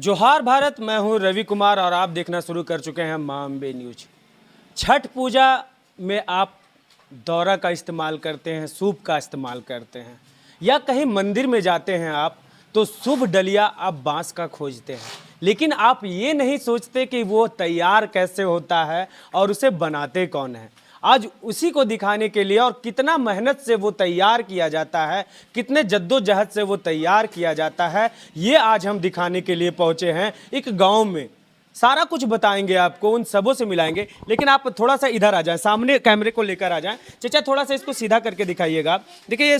जोहार भारत, मैं हूं रवि कुमार और आप देखना शुरू कर चुके हैं मां अम्बे न्यूज। छठ पूजा में आप दौरा का इस्तेमाल करते हैं, सूप का इस्तेमाल करते हैं, या कहीं मंदिर में जाते हैं आप तो शुभ डलिया आप बांस का खोजते हैं, लेकिन आप ये नहीं सोचते कि वो तैयार कैसे होता है और उसे बनाते कौन है। आज उसी को दिखाने के लिए और कितना मेहनत से वो तैयार किया जाता है, कितने जद्दोजहद से वो तैयार किया जाता है, ये आज हम दिखाने के लिए पहुंचे हैं एक गांव में। सारा कुछ बताएंगे आपको, उन सबों से मिलाएंगे, लेकिन आप थोड़ा सा इधर आ जाएं, सामने कैमरे को लेकर आ जाएं। चाचा थोड़ा सा इसको सीधा करके दिखाइएगा। देखिए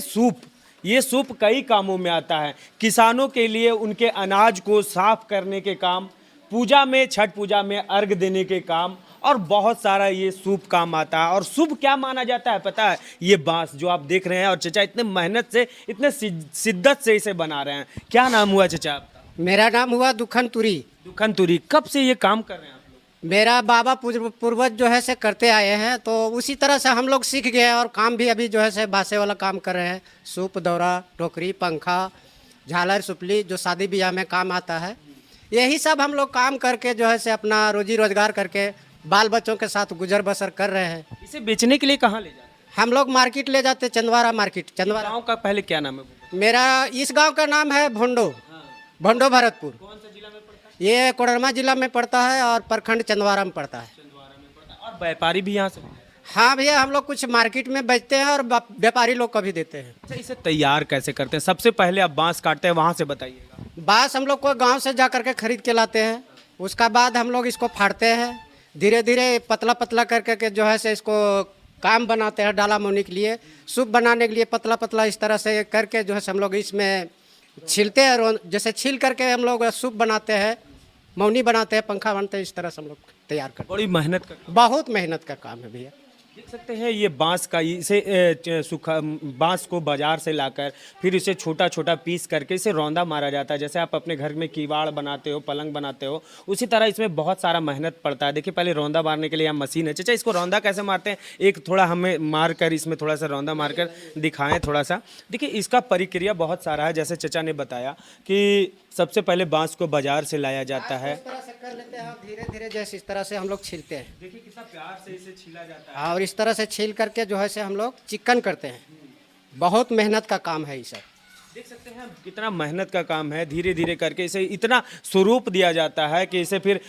ये सूप कई कामों में आता है। किसानों के लिए उनके अनाज को साफ करने के काम, पूजा में, छठ पूजा में अर्घ देने के काम, और बहुत सारा ये सूप काम आता है। और शुभ क्या माना जाता है पता है? ये बांस जो आप देख रहे हैं, और चचा इतने मेहनत से, इतने शिद्दत से इसे बना रहे हैं। क्या नाम हुआ चचा आपका? मेरा नाम हुआ दुखन तुरी। दुखन तुरी। कब से ये काम कर रहे हैं आप लोग? मेरा बाबा पूर्वज जो है से करते आए हैं, तो उसी तरह से हम लोग सीख गए और काम भी अभी जो है से बासे वाला काम कर रहे हैं। सूप, दौरा, टोकरी, पंखा, झालर, सुपली, जो शादी ब्याह में काम आता है, यही सब हम लोग काम करके जो है से अपना रोजी रोजगार करके बाल बच्चों के साथ गुजर बसर कर रहे हैं। इसे बेचने के लिए कहाँ ले जाते हैं? हम लोग मार्केट ले जाते, चंदवारा मार्केट। चंदवारा गाँव का पहले क्या नाम है? मेरा इस गांव का नाम है भोंडो। भोंडो भरतपुर। कौन सा जिला में पड़ता है? ये कोडरमा जिला में पड़ता है और प्रखंड चंदवारा में पड़ता है। छिंदवाड़ा में पड़ता है। और व्यापारी भी यहाँ से? हाँ भैया, हम लोग कुछ मार्केट में बेचते हैं और व्यापारी लोग को भी देते हैं। अच्छा, इसे तैयार कैसे करते हैं? सबसे पहले आप बांस काटते हैं, वहाँ से बताइएगा। बांस हम लोग को गांव से जा करके खरीद के लाते हैं। उसका बाद हम लोग इसको फाड़ते हैं, धीरे धीरे पतला पतला करके के जो है से इसको काम बनाते हैं डाला मौनी के लिए। सूप बनाने के लिए पतला पतला इस तरह से करके जो है से हम लोग इसमें छीलते हैं। जैसे छील करके हम लोग सूप बनाते हैं, मौनी बनाते हैं, पंखा बनाते हैं। इस तरह से हम लोग तैयार करते हैं। बड़ी मेहनत का, बहुत मेहनत का काम है भैया। देख सकते हैं ये बांस का, इसे सूखा बांस को बाजार से लाकर फिर इसे छोटा छोटा पीस करके इसे रौंदा मारा जाता है। जैसे आप अपने घर में किवाड़ बनाते हो, पलंग बनाते हो, उसी तरह इसमें बहुत सारा मेहनत पड़ता है। देखिए पहले रौंदा मारने के लिए यहाँ मशीन है। चाचा इसको रौंदा कैसे मारते हैं? एक थोड़ा हमें मार कर, इसमें थोड़ा सा रौंदा मारकर दिखाएं थोड़ा सा। देखिए इसका प्रक्रिया बहुत सारा है। जैसे चचा ने बताया कि सबसे पहले बांस को बाजार से लाया जाता है। इस तरह से कर लेते हैं धीरे धीरे, जैसे इस तरह से हम लोग छीलते हैं। देखिए कितना प्यार से इसे छीला जाता है। और इस तरह से छील करके जो है से हम लोग चिकन करते हैं। बहुत मेहनत का काम है ये सब। देख सकते हैं कितना मेहनत का काम है। धीरे धीरे करके इसे इतना स्वरूप दिया जाता है कि इसे फिर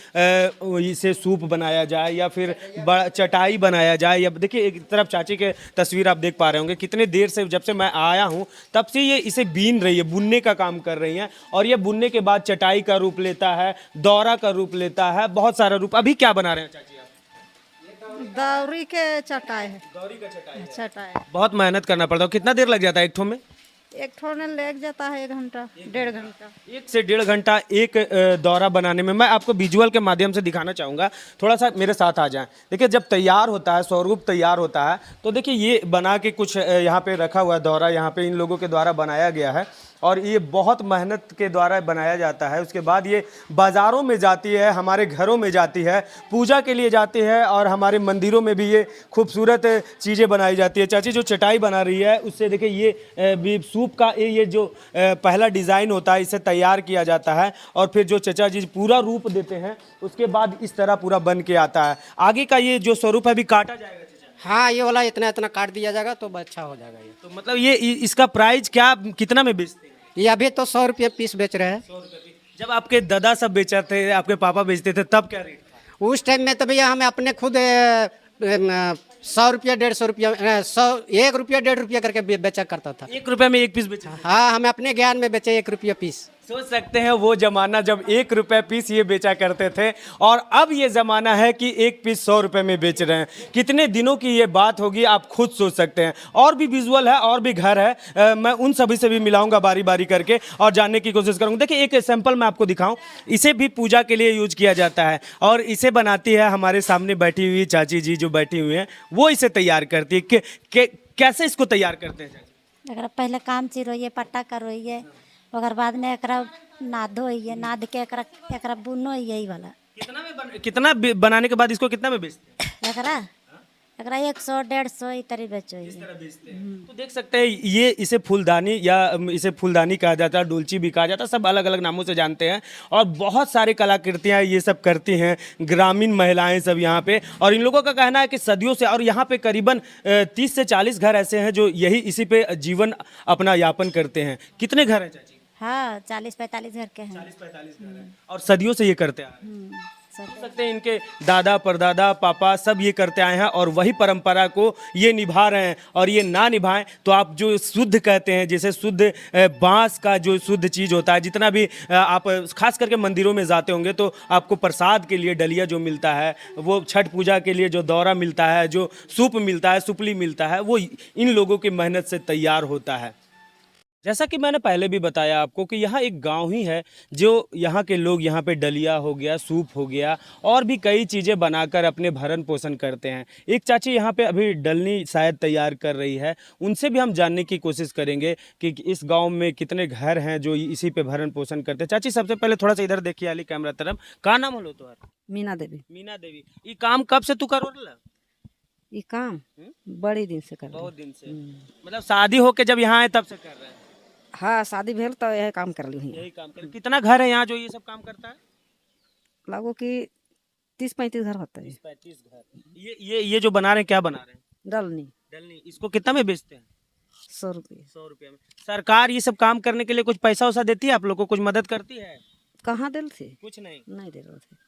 इसे सूप बनाया जाए या फिर चटाई बनाया जाए। या देखिए एक तरफ चाची के तस्वीर आप देख पा रहे होंगे, कितने देर से, जब से मैं आया हूँ तब से ये इसे बीन रही है, बुनने का काम कर रही हैं। और ये बुनने के बाद चटाई का रूप लेता है, दौरा का रूप लेता है, बहुत सारा रूप। अभी क्या बना रहे हैं चाची आप? दौरी के चटाई है। दौरी का चटाई। चटाई बहुत मेहनत करना पड़ता है। कितना देर लग जाता है एक ठो में? एक ठोने लग जाता है 1 घंटा 1.5 घंटा। 1 से 1.5 घंटा एक दौरा बनाने में। मैं आपको विजुअल के माध्यम से दिखाना चाहूँगा, थोड़ा सा मेरे साथ आ जाएं। देखिए जब तैयार होता है, स्वरूप तैयार होता है, तो देखिए ये बना के कुछ यहाँ पे रखा हुआ है दौरा, यहाँ पे इन लोगों के द्वारा बनाया गया है और ये बहुत मेहनत के द्वारा बनाया जाता है। उसके बाद ये बाज़ारों में जाती है, हमारे घरों में जाती है, पूजा के लिए जाती है, और हमारे मंदिरों में भी ये खूबसूरत चीज़ें बनाई जाती है। चाची जो चटाई बना रही है उससे देखिए ये भी सूप का ये जो पहला डिज़ाइन होता है, इसे तैयार किया जाता है और फिर जो चचा जी पूरा रूप देते हैं, उसके बाद इस तरह पूरा बन के आता है। आगे का ये जो स्वरूप है अभी काटा जाएगा। हाँ, ये वाला इतना इतना काट दिया जाएगा तो अच्छा हो जाएगा ये। तो मतलब ये इसका प्राइस क्या, कितना में बेचते हैं? ये अभी तो 100 रुपये पीस बेच रहे हैं। 100 रुपये पीस। जब आपके दादा सब बेचा थे, आपके पापा बेचते थे, तब क्या रेट था? उस टाइम में तो भैया हमें अपने खुद 100 रुपया 150 रुपया 1 रुपया 1.5 रुपया करके बेचा करता था। 1 रुपये में एक पीस बेचा? हाँ, हमें अपने ज्ञान में बेचे 1 रुपया पीस। सोच सकते हैं वो जमाना जब 1 रुपये पीस ये बेचा करते थे, और अब ये जमाना है कि एक पीस 100 रुपये में बेच रहे हैं। कितने दिनों की ये बात होगी, आप खुद सोच सकते हैं। और भी विजुअल है, और भी घर है, मैं उन सभी से भी मिलाऊंगा बारी बारी करके और जानने की कोशिश करूंगा। देखिए एक सैंपल मैं आपको दिखाऊं, इसे भी पूजा के लिए यूज किया जाता है और इसे बनाती है हमारे सामने बैठी हुई चाची जी जो बैठी हुई हैं, वो इसे तैयार करती है। कैसे इसको तैयार करते हैं? एकरा पहले काम चिरोइए, पट्टा करोइए, ओकर बाद में एकरा नादोइए, नाद के एकरा बुनोइए। यही वाला कितना बनाने के बाद इसको कितना में बेचते हैं? एकरा एकरा 100 150 ई तरी बेचो इस है। तरह बेचते हैं। तो देख सकते हैं ये इसे फूलदानी या इसे फूलदानी कहा जाता है, डुलची भी कहा जाता है, सब अलग अलग नामों से जानते हैं। और बहुत सारी कलाकृतियाँ ये सब करती हैं ग्रामीण महिलाएं सब यहाँ पे। और इन लोगों का कहना है कि सदियों से, और यहाँ पे करीबन 30 से 40 घर ऐसे हैं जो यही इसी पे जीवन अपना यापन करते हैं। कितने घर हैं चाची? हाँ 40-45 घर के हैं। 40-45 घर हैं और सदियों से ये करते आ रहे हैं। सब देख सकते हैं इनके दादा परदादा पापा सब ये करते आए हैं और वही परंपरा को ये निभा रहे हैं। और ये ना निभाएं तो आप जो शुद्ध कहते हैं, जैसे शुद्ध बांस का जो शुद्ध चीज़ होता है, जितना भी आप खास करके मंदिरों में जाते होंगे तो आपको प्रसाद के लिए डलिया जो मिलता है, वो छठ पूजा के लिए जो दौरा मिलता है, जो सूप मिलता है, सुपली मिलता है, वो इन लोगों की मेहनत से तैयार होता है। जैसा कि मैंने पहले भी बताया आपको कि यहाँ एक गांव ही है जो यहाँ के लोग यहाँ पे डलिया हो गया, सूप हो गया और भी कई चीज़ें बनाकर अपने भरण पोषण करते हैं। एक चाची यहाँ पे अभी डलनी शायद तैयार कर रही है, उनसे भी हम जानने की कोशिश करेंगे कि इस गांव में कितने घर हैं जो इसी पे भरण पोषण करते हैं। चाची सबसे पहले थोड़ा सा इधर देखिए आली कैमरा तरफ, का नाम होलो तो? मीना देवी। मीना देवी। ये काम कब से तू करो? ये काम बड़ी दिन से कर रही। बहुत दिन से, मतलब शादी होके जब यहाँ आए तब से कर रहे हैं? हाँ शादी भेल तो यह काम कर ली। यही काम कर। कितना घर है यहाँ जो ये सब काम करता है? लगो कि 30-35 घर होता है। 35 घर। ये जो बना रहे हैं, क्या बना रहे हैं? डलनी। डलनी। इसको कितना में बेचते हैं? 100 रुपये। 100 रुपये में। सरकार ये सब काम करने के लिए कुछ पैसा वैसा देती है आप लोग को, कुछ मदद करती है? कहाँ दिल थे? कुछ नहीं। नहीं दे रहे थे।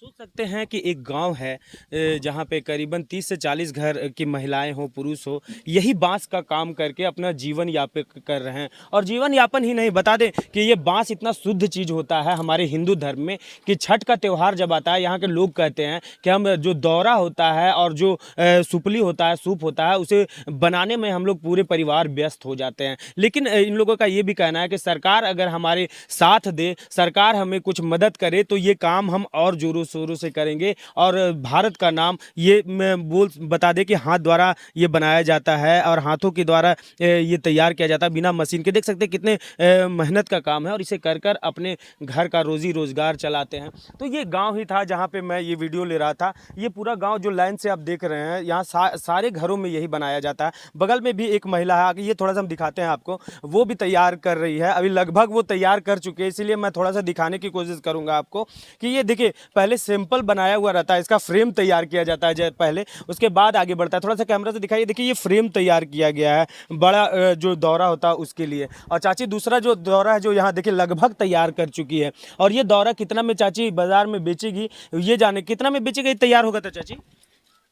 सोच सकते हैं कि एक गांव है जहां पे करीबन 30 से 40 घर की महिलाएं हो, पुरुष हो, यही बांस का काम करके अपना जीवन यापन कर रहे हैं। और जीवन यापन ही नहीं, बता दें कि ये बांस इतना शुद्ध चीज़ होता है हमारे हिंदू धर्म में कि छठ का त्यौहार जब आता है, यहाँ के लोग कहते हैं कि हम जो दौरा होता है और जो सुपली होता है, सूप होता है, उसे बनाने में हम लोग पूरे परिवार व्यस्त हो जाते हैं। लेकिन इन लोगों का ये भी कहना है कि सरकार अगर हमारे साथ दे, सरकार हमें कुछ मदद करे तो ये काम हम और जोरों शोरों से करेंगे। और भारत का नाम ये मैं बता दें कि हाथ द्वारा ये बनाया जाता है और हाथों के द्वारा ये तैयार किया जाता है बिना मशीन के। देख सकते हैं कितने मेहनत का काम है और इसे कर कर अपने घर का रोजी रोजगार चलाते हैं। तो ये गांव ही था जहां पे मैं ये वीडियो ले रहा था। ये पूरा गांव जो लाइन से आप देख रहे हैं, यहाँ सारे घरों में यही बनाया जाता है। बगल में भी एक महिला है, ये थोड़ा सा हम दिखाते हैं आपको, वो भी तैयार कर रही है। अभी लगभग वो तैयार कर चुके हैं, इसीलिए मैं थोड़ा सा दिखाने की कोशिश करूंगा आपको कि ये देखिए पहले सिंपल बनाया हुआ रहता है, इसका फ्रेम तैयार किया जाता है पहले, उसके बाद आगे बढ़ता है। थोड़ा सा कैमरा से दिखाइए, देखिए ये फ्रेम तैयार किया गया है बड़ा जो दौरा होता है उसके लिए। और चाची दूसरा जो दौरा है जो यहाँ देखिए लगभग तैयार कर चुकी है। और ये दौरा कितना में चाची बाजार में बेचेगी, ये जाने कितना में बेचेगी, तैयार होगा तो चाची?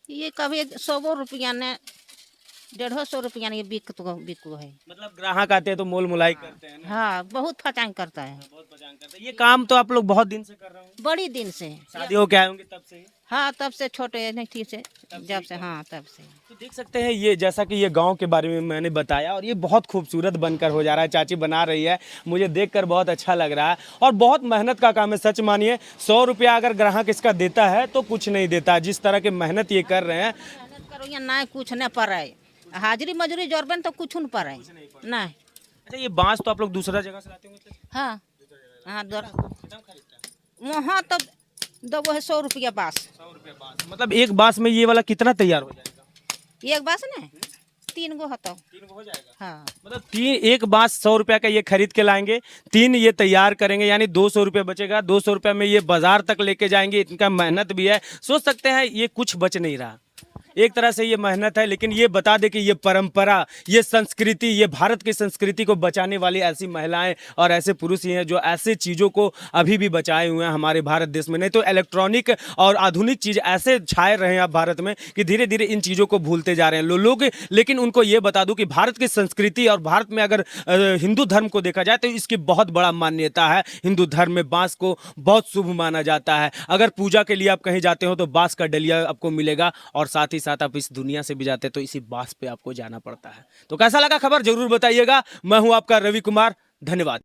ये कभी 100 रुपया ने 150 रुपया ने बिकू है। मतलब ग्राहक आते हैं तो मोल मुलाई करते हैं ना? हाँ बहुत फचांग करता है। बहुत पहचान करते हैं। ये काम तो आप लोग बहुत दिन से कर रहे हो? बड़ी दिन से। शादी हो के आए होंगे तब से ही? हाँ तब से छोटे नहीं ठीक से, जब से, हाँ तब से। तो देख सकते हैं ये, जैसा कि ये गांव के बारे में मैंने बताया और ये बहुत खूबसूरत बनकर हो जा रहा है। चाची बना रही है, मुझे देखकर बहुत अच्छा लग रहा है और बहुत मेहनत का काम है। सच मानिए 100 रुपया अगर ग्राहक इसका देता है तो कुछ नहीं देता, जिस तरह की मेहनत ये कर रहे हैं। मेहनत करो या ना कुछ न पड़े, हाजिरी मजूरी जोड़बन तो कुछ न पड़े नहीं। अच्छा ये बांस तो आप लोग दूसरा जगह से लाते होंगे? हाँ हाँ वहाँ तब दबो है 100 रुपया बास। 100 रुपया बांस। मतलब एक बांस में ये वाला कितना तैयार हो जाएगा? एक बास न 3 गो होता। 3 गो हो जाएगा? हाँ मतलब एक बांस 100 रुपया का ये खरीद के लाएंगे, 3 ये तैयार करेंगे, यानी 200 रुपया बचेगा। 200 रुपया में ये बाजार तक लेके जाएंगे। इनका मेहनत भी है। सोच सकते हैं ये कुछ बच नहीं रहा, एक तरह से ये मेहनत है। लेकिन ये बता दे कि ये परंपरा, ये संस्कृति, ये भारत की संस्कृति को बचाने वाली ऐसी महिलाएं और ऐसे पुरुष ही हैं जो ऐसे चीज़ों को अभी भी बचाए हुए हैं हमारे भारत देश में। नहीं तो इलेक्ट्रॉनिक और आधुनिक चीज़ ऐसे छाए रहे हैं आप भारत में कि धीरे धीरे इन चीज़ों को भूलते जा रहे हैं लोग। लेकिन उनको ये बता दूं कि भारत की संस्कृति और भारत में अगर हिंदू धर्म को देखा जाए तो इसकी बहुत बड़ा मान्यता है। हिंदू धर्म में बाँस को बहुत शुभ माना जाता है। अगर पूजा के लिए आप कहीं जाते हो तो बाँस का डलिया आपको मिलेगा और साथ ही साथ आप इस दुनिया से भी जाते तो इसी बास पे आपको जाना पड़ता है। तो कैसा लगा खबर जरूर बताइएगा। मैं हूं आपका रवि कुमार, धन्यवाद।